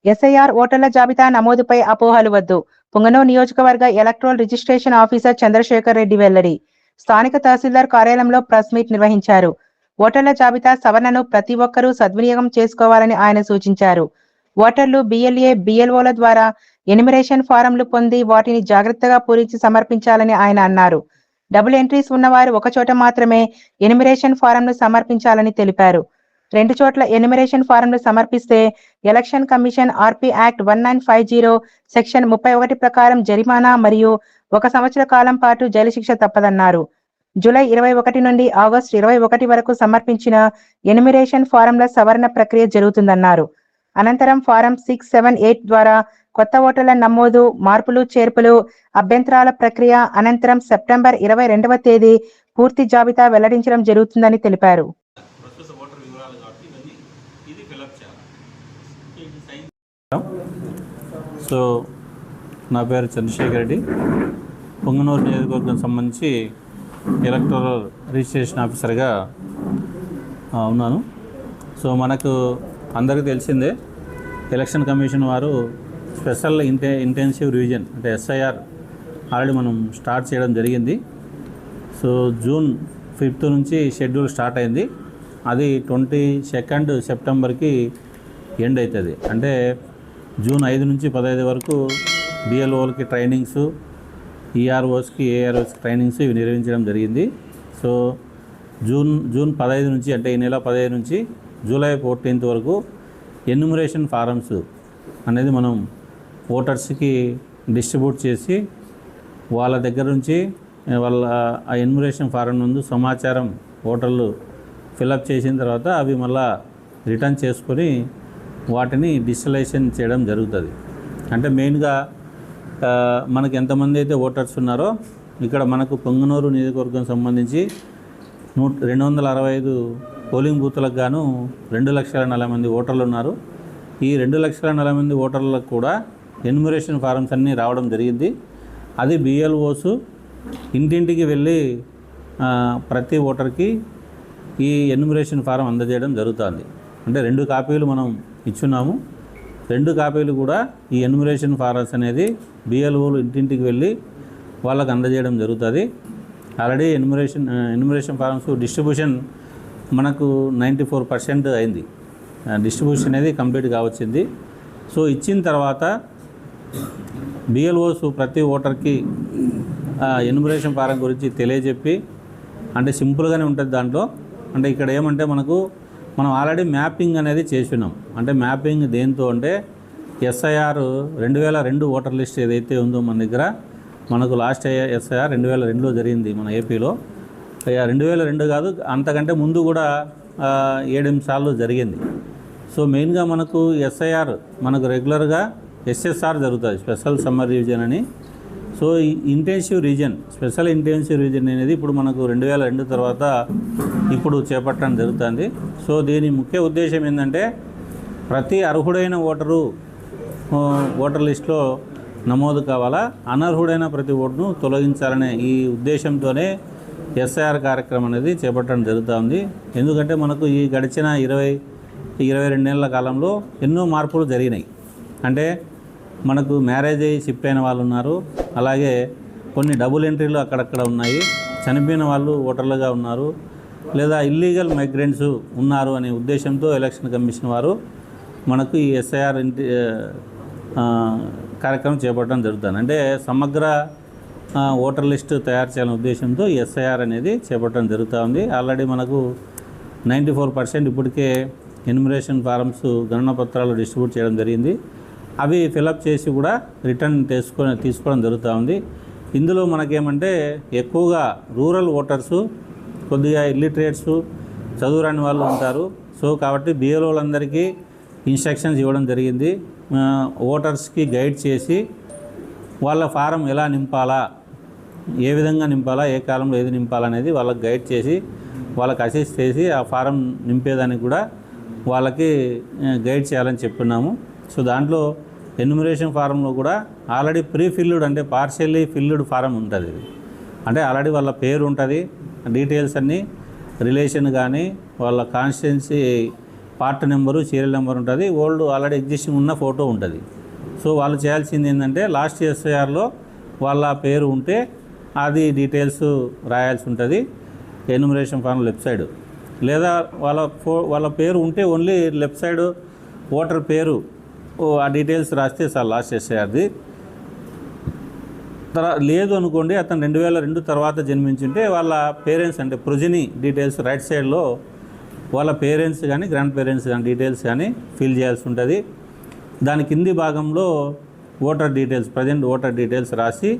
SIR ఓటర్ల జాబితా నమోదుపై అపోహలు వద్దు. పుంగనూరు నియోజకవర్గ electoral registration officer Chandrasekhar Reddy వెల్లడి. స్థానిక తహసీల్దార్ కార్యాలయంలో ప్రెస్ మీట్ నిర్వహించారు. ఓటర్ల జాబితా సవరణను ప్రతి ఒక్కరూ సద్వినియోగం చేసుకోవాలని ఆయన సూచించారు. ఓటర్లు బిఎల్ఏ, బిఎల్ఓల ద్వారా ఎనిమిరేషన్ ఫారంలు పొంది వాటిని జాగ్రత్తగా పూరించి సమర్పించాలని ఆయన అన్నారు. డబుల్ ఎంట్రీస్ ఉన్నవారు ఒకచోట మాత్రమే ఎనిమిరేషన్ ఫారంను సమర్పించాలని తెలిపారు. 2 చోట్ల ఎనిమిరేషన్ ఫారంలు సమర్పిస్తే election commission RP act 1950 section 31 ప్రకారం జరిమానా మరియు 1 సంవత్సర కాలం పాటు జైలు శిక్ష తప్పదన్నారు. జూలై 21 నుండి ఆగస్టు 21 వరకు సమర్పించిన ఎనిమిరేషన్ ఫారంల సవరణ ప్రక్రియ జరుగుతుందన్నారు. అనంతరం ఫారం 6, 7, 8 ద్వారా కొత్త ఓటర్ల నమోదు, మార్పులు, చేర్పులు, అభ్యంతరాల ప్రక్రియ అనంతరం సెప్టెంబర్ 22వ తేదీ పూర్తి జాబితా వెల్లడించడం జరుగుతుందని తెలిపారు. సో నా పేరు చంద్రశేఖర్ రెడ్డి, పుంగనూరు నియోజకవర్గం సంబంధించి ఎలక్టరల్ రిజిస్ట్రేషన్ ఆఫీసర్గా ఉన్నాను. సో మనకు అందరికీ తెలిసిందే, ఎలక్షన్ కమిషన్ వారు స్పెషల్ ఇంటెన్సివ్ రివిజన్ అంటే ఎస్ఐఆర్ ఆల్రెడీ మనం స్టార్ట్ చేయడం జరిగింది. సో జూన్ 5th నుంచి షెడ్యూల్ స్టార్ట్ అయింది. అది 22 సెప్టెంబర్కి ఎండ్ అవుతుంది. అంటే జూన్ 5 నుంచి 15 వరకు బిఎల్ఓలకి ట్రైనింగ్స్, ఈఆర్ఓస్కి, ఏఆర్ఓస్కి ట్రైనింగ్స్ ఇవి నిర్వహించడం జరిగింది. సో జూన్ 15 నుంచి అంటే ఈ నెల 15 నుంచి జూలై 14th వరకు ఎన్యూమరేషన్ ఫారమ్స్ అనేది మనం ఓటర్స్కి డిస్ట్రిబ్యూట్ చేసి వాళ్ళ దగ్గర నుంచి వాళ్ళ ఆ ఎన్యూమరేషన్ ఫారం ముందు సమాచారం ఓటర్లు ఫిలప్ చేసిన తర్వాత అవి మళ్ళా రిటర్న్ చేసుకొని వాటిని డిజిటలైజేషన్ చేయడం జరుగుతుంది. అంటే మెయిన్గా మనకు ఎంతమంది అయితే ఓటర్స్ ఉన్నారో ఇక్కడ మనకు పొంగనూరు నియోజకవర్గం సంబంధించి 265 పోలింగ్ బూత్లకు గాను 2,40,000 మంది ఓటర్లు ఉన్నారు. ఈ 2,40,000 మంది ఓటర్లకు కూడా ఎన్యూమరేషన్ ఫారమ్స్ అన్నీ రావడం జరిగింది. అది బిఎల్ఓస్ ఇంటింటికి వెళ్ళి ప్రతి ఓటర్కి ఈ ఎన్యూమరేషన్ ఫారం అందజేయడం జరుగుతుంది. అంటే 2 కాపీలు మనం ఇచ్చున్నాము. 2 కాపీలు కూడా ఈ ఎన్యూమరేషన్ ఫారమ్స్ అనేది బిఎల్ఓలు ఇంటింటికి వెళ్ళి వాళ్ళకు అందజేయడం జరుగుతుంది. ఆల్రెడీ ఎన్యూమరేషన్ ఫారమ్స్ డిస్ట్రిబ్యూషన్ మనకు 94% అయింది. డిస్ట్రిబ్యూషన్ అనేది కంప్లీట్గా వచ్చింది. సో ఇచ్చిన తర్వాత బిఎల్ఓస్ ప్రతి ఓటర్కి ఎన్యూమరేషన్ ఫారం గురించి తెలియజెప్పి, అంటే సింపుల్గానే ఉంటుంది దాంట్లో. అంటే ఇక్కడ ఏమంటే మనం ఆల్రెడీ మ్యాపింగ్ అనేది చేస్తున్నాం. అంటే మ్యాపింగ్ దేంతో అంటే ఎస్ఐఆర్ 2002 ఓటర్ లిస్ట్ ఏదైతే ఉందో మన దగ్గర, మనకు లాస్ట్ ఎస్ఐఆర్ 2002లో జరిగింది మన ఏపీలో. 2002 కాదు, అంతకంటే ముందు కూడా 7-8 సార్లు జరిగింది. సో మెయిన్గా మనకు ఎస్ఐఆర్ మనకు రెగ్యులర్గా ఎస్ఎస్ఆర్ జరుగుతుంది, స్పెషల్ సమ్మర్ రివిజన్ అని. సో స్పెషల్ ఇంటెన్సివ్ రివిజన్ అనేది ఇప్పుడు మనకు 2002 తర్వాత ఇప్పుడు చేపట్టడం జరుగుతుంది. సో దీని ముఖ్య ఉద్దేశం ఏంటంటే ప్రతి అర్హుడైన ఓటర్ లిస్టులో నమోదు కావాలా, అనర్హుడైన ప్రతి ఓటును తొలగించాలనే ఈ ఉద్దేశంతోనే ఎస్ఐఆర్ కార్యక్రమం అనేది చేపట్టడం జరుగుతుంది. ఎందుకంటే మనకు ఈ గడిచిన 22 నెలల కాలంలో ఎన్నో మార్పులు జరిగినాయి. అంటే మనకు మ్యారేజ్ అయ్యి షిఫ్ట్ అయిన వాళ్ళు ఉన్నారు, అలాగే కొన్ని డబుల్ ఎంట్రీలు అక్కడక్కడ ఉన్నాయి, చనిపోయిన వాళ్ళు ఓటర్లుగా ఉన్నారు, లేదా ఇల్లీగల్ మైగ్రెంట్స్ ఉన్నారు అనే ఉద్దేశంతో ఎలక్షన్ కమిషన్ వారు మనకు ఈ ఎస్ఐఆర్ కార్యక్రమం చేపట్టడం జరుగుతుంది. అంటే సమగ్ర ఓటర్ లిస్టు తయారు చేయాలనే ఉద్దేశంతో ఈ ఎస్ఐఆర్ అనేది చేపట్టడం జరుగుతూ ఉంది. ఆల్రెడీ మనకు 94% ఇప్పటికే ఎన్యూమరేషన్ ఫారమ్స్ గణన పత్రాలు డిస్ట్రిబ్యూట్ చేయడం జరిగింది. అవి ఫిలప్ చేసి కూడా రిటర్న్ తీసుకోవడం జరుగుతూ ఉంది. ఇందులో మనకేమంటే ఎక్కువగా రూరల్ ఓటర్సు, కొద్దిగా ఇల్లిటరేట్స్, చదువురాని వాళ్ళు ఉంటారు. సో కాబట్టి బిఎల్ఓలందరికీ ఇన్స్ట్రక్షన్స్ ఇవ్వడం జరిగింది. ఓటర్స్కి గైడ్ చేసి వాళ్ళ ఫారం ఎలా నింపాలా, ఏ విధంగా నింపాలా, ఏ కాలంలో ఏది నింపాలనేది వాళ్ళకి గైడ్ చేసి వాళ్ళకి అసిస్ట్ చేసి ఆ ఫారం నింపేదానికి కూడా వాళ్ళకి గైడ్ చేయాలని చెప్పున్నాము. సో దాంట్లో ఎన్యూమరేషన్ ఫారంలో కూడా ఆల్రెడీ ప్రీఫిల్డ్ అంటే పార్షియల్లీ ఫిల్డ్ ఫారం ఉంటుంది. అంటే ఆల్రెడీ వాళ్ళ పేరు ఉంటుంది, డీటెయిల్స్ అన్నీ, రిలేషన్ కానీ వాళ్ళ constituency part number, serial number ఉంటుంది, ఓల్డ్ ఆల్రెడీ ఎగ్జిస్టింగ్ ఉన్న ఫోటో ఉంటుంది. సో వాళ్ళు చేయాల్సింది ఏంటంటే లాస్ట్ ఎస్ఐఆర్లో వాళ్ళ పేరు ఉంటే అది డీటెయిల్స్ రాయాల్సి ఉంటుంది ఎన్యూమరేషన్ ఫామ్ లెఫ్ట్ సైడ్, లేదా వాళ్ళ పేరు ఉంటే ఓన్లీ లెఫ్ట్ సైడ్ ఓటర్ పేరు ఆ డీటెయిల్స్ రాస్తే సార్ లాస్ట్ ఎస్ఐఆర్ది. లేదు అనుకోండి అతను 2002 తర్వాత జన్మించుంటే వాళ్ళ పేరెంట్స్ అంటే ప్రొజెని డీటెయిల్స్ రైట్ సైడ్లో వాళ్ళ పేరెంట్స్ కానీ గ్రాండ్ పేరెంట్స్ కానీ డీటెయిల్స్ కానీ ఫిల్ చేయాల్సి ఉంటుంది. దాని కింది భాగంలో voter details present voter details రాసి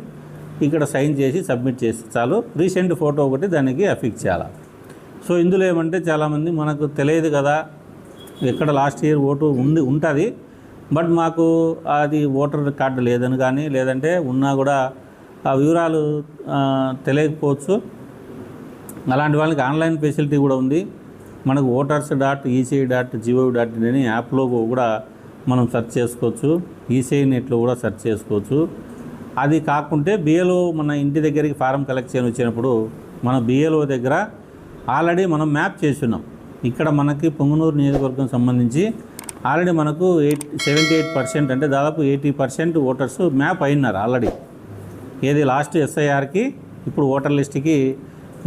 ఇక్కడ సైన్ చేసి సబ్మిట్ చేసి చాలు. రీసెంట్ ఫోటో ఒకటి దానికి అఫిక్స్ చేయాలి. సో ఇందులో ఏమంటే చాలామంది మనకు తెలియదు కదా, ఎక్కడ లాస్ట్ ఇయర్ ఓటు ఉంటుంది బట్ మాకు అది ఓటర్ కార్డు లేదని కానీ లేదంటే ఉన్నా కూడా ఆ వివరాలు తెలియకపోవచ్చు. అలాంటి వాళ్ళకి ఆన్లైన్ ఫెసిలిటీ కూడా ఉంది. మనకు voters.eci.gov.in అని యాప్లో కూడా మనం సెర్చ్ చేసుకోవచ్చు, ఈసీఐ నెట్లో కూడా సెర్చ్ చేసుకోవచ్చు. అది కాకుంటే బిఎల్ఓ మన ఇంటి దగ్గరికి ఫారం కలెక్ట్ చేయని వచ్చినప్పుడు మన బిఎల్ఓ దగ్గర ఆల్రెడీ మనం మ్యాప్ చేస్తున్నాం. ఇక్కడ మనకి పొంగనూరు నియోజకవర్గం సంబంధించి ఆల్రెడీ మనకు 78% అంటే దాదాపు 80% ఓటర్స్ మ్యాప్ అయినారు ఆల్రెడీ. ఏది లాస్ట్ ఎస్ఐఆర్కి ఇప్పుడు ఓటర్ లిస్ట్కి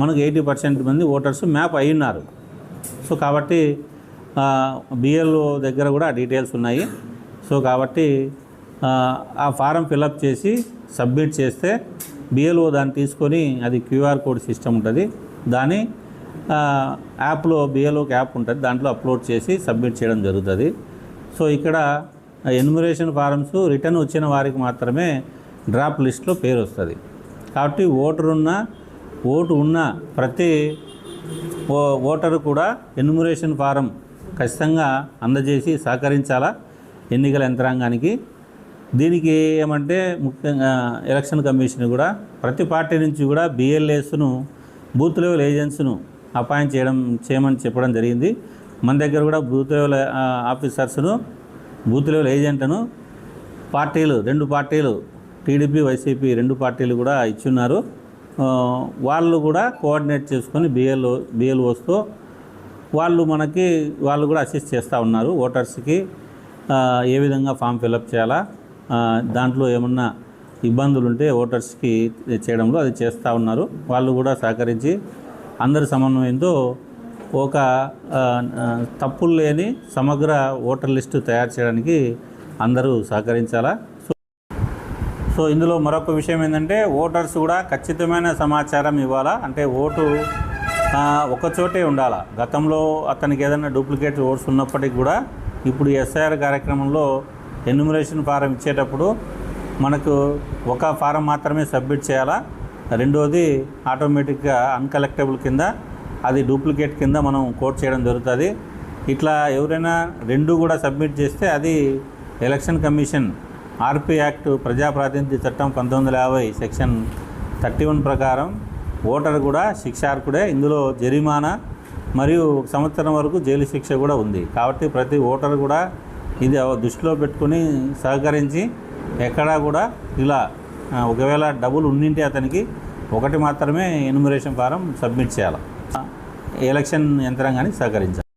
మనకు 80% మంది ఓటర్స్ మ్యాప్ అయినారు. సో కాబట్టి బిఎల్ఓ దగ్గర కూడా డీటెయిల్స్ ఉన్నాయి. సో కాబట్టి ఆ ఫారం ఫిలప్ చేసి సబ్మిట్ చేస్తే బిఎల్ఓ దాన్ని తీసుకొని అది క్యూఆర్ కోడ్ సిస్టమ్ ఉంటుంది, దాన్ని యాప్లో బిఎల్ఓకి యాప్ ఉంటుంది, దాంట్లో అప్లోడ్ చేసి సబ్మిట్ చేయడం జరుగుతుంది. సో ఇక్కడ ఎన్యూమరేషన్ ఫారమ్స్ రిటర్న్ వచ్చిన వారికి మాత్రమే డ్రాప్ లిస్ట్లో పేరు వస్తుంది. కాబట్టి ఓటు ఉన్న ప్రతి ఓటరు కూడా ఎన్యూమరేషన్ ఫారం ఖచ్చితంగా అందజేసి సహకరించాలా ఎన్నికల యంత్రాంగానికి. దీనికి ఏమంటే ముఖ్యంగా ఎలక్షన్ కమిషన్ కూడా ప్రతి పార్టీ నుంచి కూడా బిఎల్ఏస్ను బూత్ లెవెల్ ఏజెంట్స్ను అపాయింట్ చేయమని చెప్పడం జరిగింది. మన దగ్గర కూడా బూత్ లెవెల్ ఆఫీసర్స్ను బూత్ లెవెల్ ఏజెంట్ను రెండు పార్టీలు టీడీపీ వైసీపీ 2 పార్టీలు కూడా ఇచ్చున్నారు. వాళ్ళు కూడా కోఆర్డినేట్ చేసుకొని బిఎల్ఓస్తో వాళ్ళు కూడా అసిస్ట్ చేస్తూ ఉన్నారు. ఓటర్స్కి ఏ విధంగా ఫామ్ ఫిలప్ చేయాలా, దాంట్లో ఏమన్నా ఇబ్బందులు ఉంటే ఓటర్స్కి చేయడంలో అది చేస్తూ ఉన్నారు. వాళ్ళు కూడా సహకరించి అందరి సమన్వయంతో ఒక తప్పులు లేని సమగ్ర ఓటర్ లిస్టు తయారు చేయడానికి అందరూ సహకరించాలా. సో ఇందులో మరొక విషయం ఏంటంటే ఓటర్స్ కూడా ఖచ్చితమైన సమాచారం ఇవ్వాలా. అంటే ఓటు ఒకచోటే ఉండాలా. గతంలో అతనికి ఏదైనా డూప్లికేట్ ఓట్స్ ఉన్నప్పటికీ కూడా ఇప్పుడు ఎస్ఐఆర్ కార్యక్రమంలో ఎన్యూమరేషన్ ఫారం ఇచ్చేటప్పుడు మనకు ఒక ఫారం మాత్రమే సబ్మిట్ చేయాలా. రెండోది ఆటోమేటిక్గా అన్కలెక్టబుల్ కింద అది డూప్లికేట్ కింద మనం కోట్ చేయడం జరుగుతుంది. ఇట్లా ఎవరైనా 2 కూడా సబ్మిట్ చేస్తే అది ఎలక్షన్ కమిషన్ ఆర్పీ యాక్ట్ ప్రజాప్రాతినిధ్య చట్టం 1950 సెక్షన్ 31 ప్రకారం ఓటర్ కూడా శిక్షార్హుడే. ఇందులో జరిమానా మరియు 1 సంవత్సరం వరకు జైలు శిక్ష కూడా ఉంది. కాబట్టి ప్రతి ఓటర్ కూడా ఇది దృష్టిలో పెట్టుకుని సహకరించి ఎక్కడా కూడా ఇలా ఒకవేళ డబ్బులు ఉండింటే అతనికి ఒకటి మాత్రమే ఎన్యూమరేషన్ ఫారం సబ్మిట్ చేయాలి. ఎలక్షన్ యంత్రాంగానికి సహకరించాలి.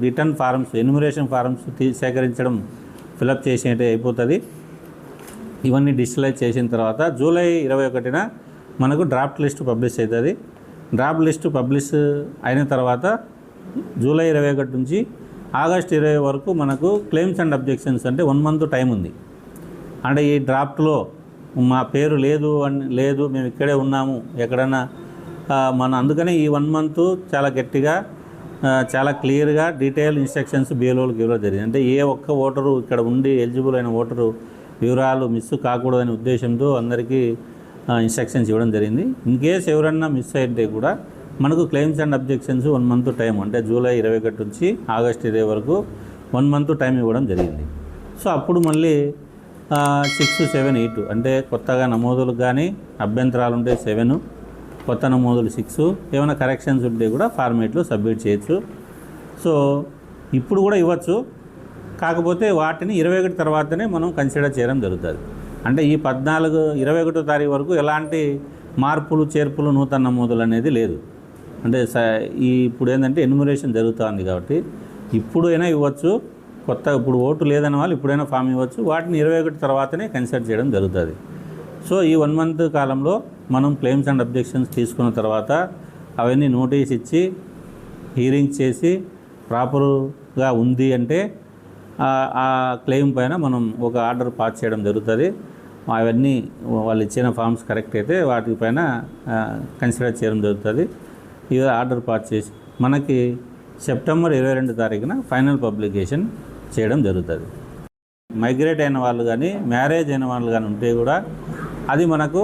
రిటర్న్ ఫారమ్స్ ఎన్యూమరేషన్ ఫారమ్స్ సేకరించడం ఫిలప్ చేసేటే అయిపోతుంది. ఇవన్నీ డిజిటలైజ్ చేసిన తర్వాత జూలై 21న మనకు డ్రాఫ్ట్ లిస్ట్ పబ్లిష్ అవుతుంది. డ్రాఫ్ట్ లిస్టు పబ్లిష్ అయిన తర్వాత జూలై 21 నుంచి ఆగస్ట్ 20 వరకు మనకు క్లెయిమ్స్ అండ్ అబ్జెక్షన్స్ అంటే 1 మంత్ టైం ఉంది. అంటే ఈ డ్రాఫ్ట్లో మా పేరు లేదు మేము ఇక్కడే ఉన్నాము ఎక్కడన్నా అందుకనే ఈ 1 మంత్ చాలా గట్టిగా చాలా క్లియర్గా డీటెయిల్ ఇన్స్ట్రక్షన్స్ బిఎల్ఓలకు ఇవ్వడం జరిగింది. అంటే ఏ ఒక్క ఓటరు ఇక్కడ ఉండి ఎలిజిబుల్ అయిన ఓటరు వివరాలు మిస్ కాకూడదనే ఉద్దేశంతో అందరికీ ఇన్స్ట్రక్షన్స్ ఇవ్వడం జరిగింది. ఇన్ కేస్ ఎవరన్నా మిస్ అయితే కూడా మనకు claims and objections 1 month time అంటే జూలై 21 నుంచి ఆగస్ట్ 20 వరకు 1 మంత్ టైం ఇవ్వడం జరిగింది. సో అప్పుడు మళ్ళీ 6, 7, 8 అంటే కొత్తగా నమోదులకు కానీ అభ్యంతరాలు ఉంటే 7, కొత్త నమోదులు 6, ఏమైనా కరెక్షన్స్ ఉంటే కూడా ఫార్మేట్లో సబ్మిట్ చేయొచ్చు. సో ఇప్పుడు కూడా ఇవ్వచ్చు, కాకపోతే వాటిని 21 తర్వాతనే మనం కన్సిడర్ చేయడం జరుగుతుంది. అంటే ఈ 21వ తారీఖు వరకు ఎలాంటి మార్పులు చేర్పులు నూతన నమోదులు అనేది లేదు. అంటే ఇప్పుడు ఏంటంటే ఎన్యూమరేషన్ జరుగుతుంది కాబట్టి ఇప్పుడైనా ఇవ్వచ్చు, కొత్త ఇప్పుడు ఓటు లేదని వాళ్ళు ఇప్పుడైనా ఫామ్ ఇవ్వచ్చు. వాటిని 21 తర్వాతనే కన్సిడర్ చేయడం జరుగుతుంది. సో ఈ 1 మంత్ కాలంలో మనం క్లెయిమ్స్ అండ్ అబ్జెక్షన్స్ తీసుకున్న తర్వాత అవన్నీ నోటీస్ ఇచ్చి హీరింగ్ చేసి ప్రాపర్గా ఉంది అంటే ఆ క్లెయిమ్ పైన మనం ఒక ఆర్డర్ పాస్ చేయడం జరుగుతుంది. అవన్నీ వాళ్ళు ఇచ్చిన ఫామ్స్ కరెక్ట్ అయితే వాటిపైన కన్సిడర్ చేయడం జరుగుతుంది. ఇవి ఆర్డర్ పాస్ చేసి మనకి సెప్టెంబర్ 22 తారీఖున ఫైనల్ పబ్లికేషన్ చేయడం జరుగుతుంది. మైగ్రేట్ అయిన వాళ్ళు కానీ మ్యారేజ్ అయిన వాళ్ళు కానీ ఉంటే కూడా అది మనకు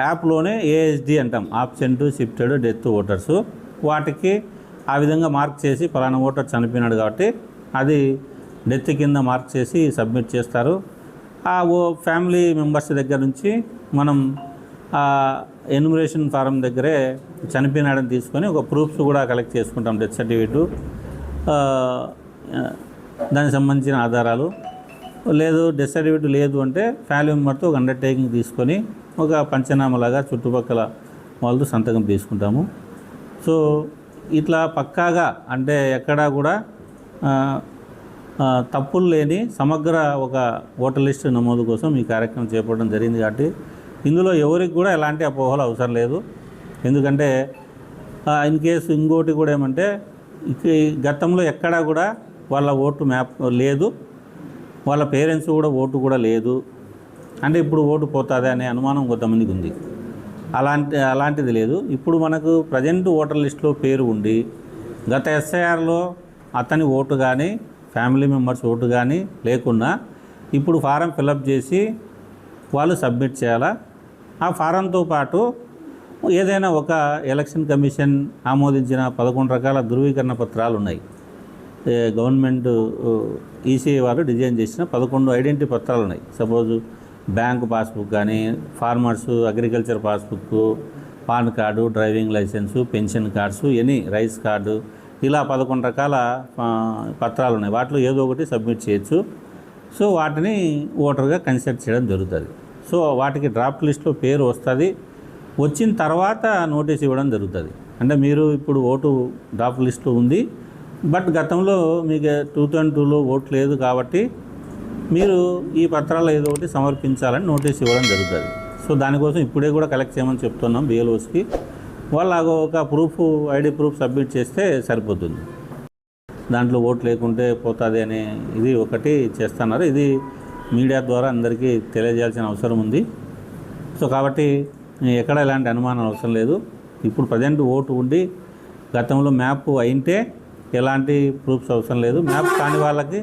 యాప్లోనే ఏఎస్డి అంటాం, ఆబ్సెంట్, షిఫ్టెడ్, డెత్ ఓటర్స్. వాటికి ఆ విధంగా మార్క్ చేసి పలానా ఓటర్ చనిపోయినాడు కాబట్టి అది డెత్ కింద మార్క్ చేసి సబ్మిట్ చేస్తారు. ఆ ఫ్యామిలీ మెంబర్స్ దగ్గర నుంచి మనం ఎన్యుమరేషన్ ఫారం దగ్గరే చనిపోయినాడని తీసుకొని ఒక ప్రూఫ్స్ కూడా కలెక్ట్ చేసుకుంటాం, డెత్ సర్టిఫికేటు, దానికి సంబంధించిన ఆధారాలు. లేదు డెత్ సర్టిఫికేట్ లేదు అంటే ఫ్యామిలీ మెంబర్తో ఒక అండర్టేకింగ్ తీసుకొని ఒక పంచనామాలాగా చుట్టుపక్కల వాళ్ళతో సంతకం తీసుకుంటాము. సో ఇట్లా పక్కాగా అంటే ఎక్కడా కూడా తప్పులు లేని సమగ్ర ఒక ఓటర్ లిస్ట్ నమోదు కోసం ఈ కార్యక్రమం చేపట్టడం జరిగింది. కాబట్టి ఇందులో ఎవరికి కూడా ఎలాంటి అపోహలు అవసరం లేదు. ఎందుకంటే ఇన్ కేసు ఇంకోటి కూడా ఏమంటే గతంలో ఎక్కడా కూడా వాళ్ళ ఓటు మ్యాప్ లేదు, వాళ్ళ పేరెంట్స్ కూడా ఓటు కూడా లేదు అంటే ఇప్పుడు ఓటు పోతుంది అనే అనుమానం కొంతమందికి ఉంది. అలాంటిది లేదు. ఇప్పుడు మనకు ప్రజెంట్ ఓటర్ లిస్టులో పేరు ఉండి గత ఎస్ఐఆర్లో అతని ఓటు కానీ ఫ్యామిలీ మెంబర్స్ ఓటు కానీ లేకున్నా ఇప్పుడు ఫారం ఫిలప్ చేసి వాళ్ళు సబ్మిట్ చేయాలా. ఆ ఫారంతో పాటు ఏదైనా ఒక ఎలక్షన్ కమిషన్ ఆమోదించిన 11 రకాల ధృవీకరణ పత్రాలు ఉన్నాయి. గవర్నమెంట్ ఈసీఐ వారు డిజైన్ చేసిన 11 ఐడెంటిటీ పత్రాలు ఉన్నాయి. సపోజు బ్యాంకు పాస్బుక్ కానీ, farmers agriculture passbook, pan card, driving licence, pension cards, any rice card, ఇలా 11 రకాల పత్రాలు ఉన్నాయి. వాటిలో ఏదో ఒకటి సబ్మిట్ చేయొచ్చు. సో వాటిని ఓటర్గా కన్సిడర్ చేయడం జరుగుతుంది. సో వాటికి డ్రాఫ్ట్ లిస్ట్లో పేరు వస్తుంది. వచ్చిన తర్వాత నోటీస్ ఇవ్వడం జరుగుతుంది. అంటే మీరు ఇప్పుడు ఓటు డ్రాఫ్ట్ లిస్ట్లో ఉంది, బట్ గతంలో మీకు 2002లో ఓటు లేదు కాబట్టి మీరు ఈ పత్రాలు ఏదో ఒకటి సమర్పించాలని నోటీస్ ఇవ్వడం జరుగుతుంది. సో దానికోసం ఇప్పుడే కూడా కలెక్ట్ చేయమని చెప్తున్నాం బిఎల్ఓస్కి. వాళ్ళు ఒక ప్రూఫ్, ఐడి ప్రూఫ్ సబ్మిట్ చేస్తే సరిపోతుంది. దాంట్లో ఓటు లేకుంటే పోతుంది అనే ఇది ఒకటి చేస్తున్నారు. ఇది మీడియా ద్వారా అందరికీ తెలియజేయాల్సిన అవసరం ఉంది. సో కాబట్టి ఎక్కడ ఎలాంటి అనుమానం అవసరం లేదు. ఇప్పుడు ప్రజెంట్ ఓటు ఉండి గతంలో మ్యాప్ అయింటే ఎలాంటి ప్రూఫ్స్ అవసరం లేదు. మ్యాప్ కాని వాళ్ళకి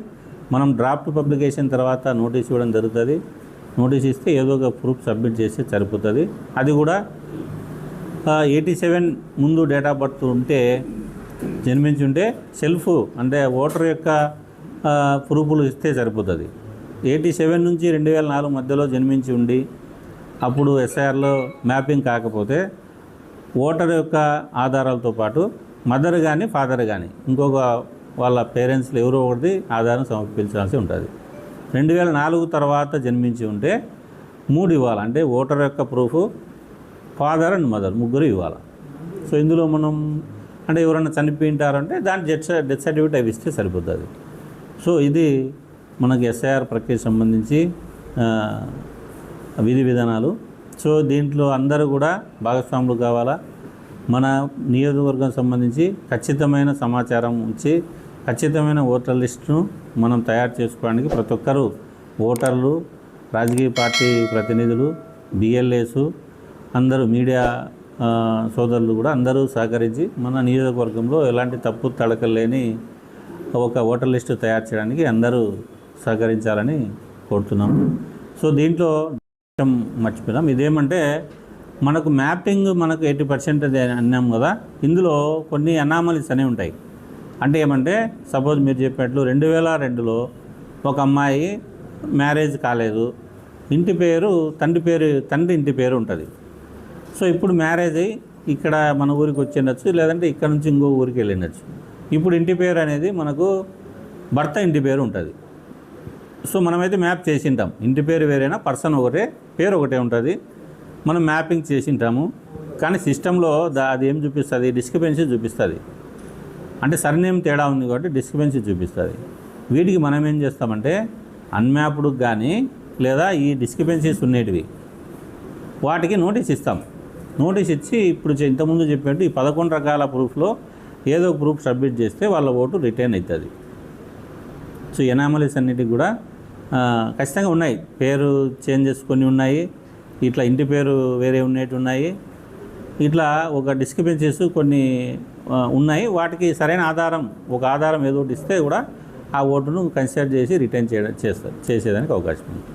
మనం డ్రాఫ్ట్ పబ్లికేషన్ తర్వాత నోటీస్ ఇవ్వడం జరుగుతుంది. నోటీస్ ఇస్తే ఏదో ఒక ప్రూఫ్ సబ్మిట్ చేస్తే సరిపోతుంది. అది కూడా 87 ముందు డేట్ ఆఫ్ బర్త్ ఉంటే, జన్మించి ఉంటే సెల్ఫ్ అంటే ఓటర్ యొక్క ప్రూఫ్లు ఇస్తే సరిపోతుంది. 87 నుంచి 2004 మధ్యలో జన్మించి ఉండి అప్పుడు ఎస్ఐఆర్లో మ్యాపింగ్ కాకపోతే ఓటర్ యొక్క ఆధారాలతో పాటు మదర్ కానీ ఫాదర్ కానీ ఇంకొక వాళ్ళ పేరెంట్స్లో ఎవరో ఒకటి ఆధారం సమర్పించాల్సి ఉంటుంది. 2004 తర్వాత జన్మించి ఉంటే 3 ఇవ్వాలి. అంటే ఓటర్ యొక్క ప్రూఫ్, ఫాదర్ అండ్ మదర్ ముగ్గురు ఇవ్వాలి. సో ఇందులో మనం అంటే ఎవరైనా చనిపోయింటారంటే దాని డెత్ సర్టిఫికేట్ అవి ఇస్తే సరిపోతుంది. సో ఇది మనకి ఎస్ఐఆర్ ప్రక్రియకు సంబంధించి విధి విధానాలు. సో దీంట్లో అందరూ కూడా భాగస్వాములు కావాలా. మన నియోజకవర్గం సంబంధించి ఖచ్చితమైన సమాచారం ఉంచి ఖచ్చితమైన ఓటర్ లిస్టును మనం తయారు చేసుకోవడానికి ప్రతి ఒక్కరూ ఓటర్లు, రాజకీయ పార్టీ ప్రతినిధులు, బిఎల్ఏసు, అందరూ మీడియా సోదరులు కూడా అందరూ సహకరించి మన నియోజకవర్గంలో ఎలాంటి తప్పు తడకలు లేని ఒక ఓటర్ లిస్టు తయారు చేయడానికి అందరూ సహకరించాలని కోరుతున్నాము. సో దీంట్లో మర్చిపోయినాం. ఇదేమంటే మనకు మ్యాపింగ్ మనకు 80% అన్నాం కదా. ఇందులో కొన్ని అనామలీస్ అనేవి ఉంటాయి. అంటే ఏమంటే సపోజ్ మీరు చెప్పినట్లు 2002లో ఒక అమ్మాయి మ్యారేజ్ కాలేదు, ఇంటి పేరు తండ్రి ఇంటి పేరు ఉంటుంది. సో ఇప్పుడు మ్యారేజ్ అయ్యి ఇక్కడ మన ఊరికి వచ్చిండొచ్చు, లేదంటే ఇక్కడ నుంచి ఇంకో ఊరికి వెళ్ళిండొచ్చు. ఇప్పుడు ఇంటి పేరు అనేది మనకు భర్త ఇంటి పేరు ఉంటుంది. సో మనమైతే మ్యాప్ చేసింటాం. ఇంటి పేరు వేరేనా, పర్సన్ ఒకటే, పేరు ఒకటే ఉంటుంది. మనం మ్యాపింగ్ చేసింటాము. కానీ సిస్టంలో అది ఏం చూపిస్తుంది, డిస్క్రిపెన్సీ చూపిస్తుంది. అంటే సర్నేమ్ తేడా ఉంది కాబట్టి డిస్క్రిపెన్సీ చూపిస్తుంది. వీటికి మనం ఏం చేస్తామంటే అన్మ్యాప్డ్ కానీ లేదా ఈ డిస్క్రిపెన్సీస్ ఉండేటివి వాటికి నోటీస్ ఇస్తాం. నోటీస్ ఇచ్చి ఇప్పుడు ఇంతకుముందు చెప్పినట్టు ఈ 11 రకాల ప్రూఫ్లో ఏదో ఒక ప్రూఫ్ సబ్మిట్ చేస్తే వాళ్ళ ఓటు రిటర్న్ అవుతుంది. సో ఎనామలీస్ అన్నిటికి కూడా ఖచ్చితంగా ఉన్నాయి. పేరు చేంజెస్ కొన్ని ఉన్నాయి, ఇట్లా ఇంటి పేరు వేరే ఉన్నట్టు ఉన్నాయి, ఇట్లా ఒక డిస్క్రిపెన్సీస్ కొన్ని ఉన్నాయి. వాటికి సరైన ఆధారం ఏదో ఒకటి ఇస్తే కూడా ఆ ఓటును కన్సిడర్ చేసి రిటర్న్ చేసేదానికి అవకాశం ఉంది.